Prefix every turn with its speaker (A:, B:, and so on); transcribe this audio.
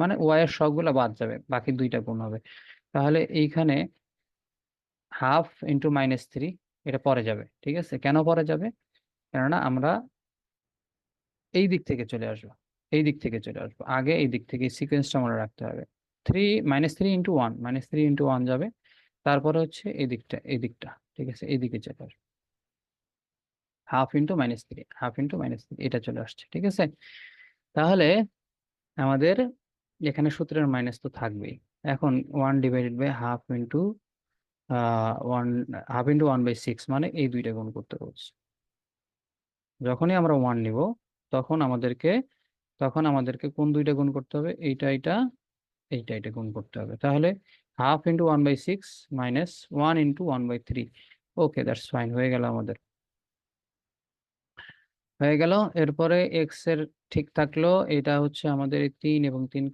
A: মানে ওয়াই এর সবগুলা বাদ যাবে, বাকি দুইটা গুণ হবে। তাহলে এইখানে হাফ ইন্টু -3 এটা পরে যাবে, ঠিক আছে? কেন পরে যাবে? কেননা আমরা এই দিক থেকে চলে আসবো, এই দিক থেকে চলে আসবো, আগে এই দিক থেকে সিকোয়েন্সটা মনে রাখতে হবে। -3 ইন্টু 1 যাবে, তারপরে হচ্ছে এই দিকটা, এই দিকটা, ঠিক আছে, এই দিকে চলে আসবে। হাফ ইন্টু -3 এটা চলে আসছে, ঠিক আছে? তাহলে আমাদের এখানে সূত্রের মাইনাস তো থাকবেই। এখন 1/হাফ, 1/6 মানে এই দুইটা গুণ করতে বলছে। যখনই আমরা 1 নিব, তখন আমাদেরকে কোন দুইটা গুণ করতে হবে? এইটা এইটা, এইটা এটা গুণ করতে হবে। তাহলে ½ × 1/6 -1 × 1/3। ওকে, দ্যাটস ফাইন, হয়ে গেল আমাদের, হয়ে গেল। এরপরে এক্স এর ঠিক থাকলো, এটা হচ্ছে আমাদের 3 এবং 3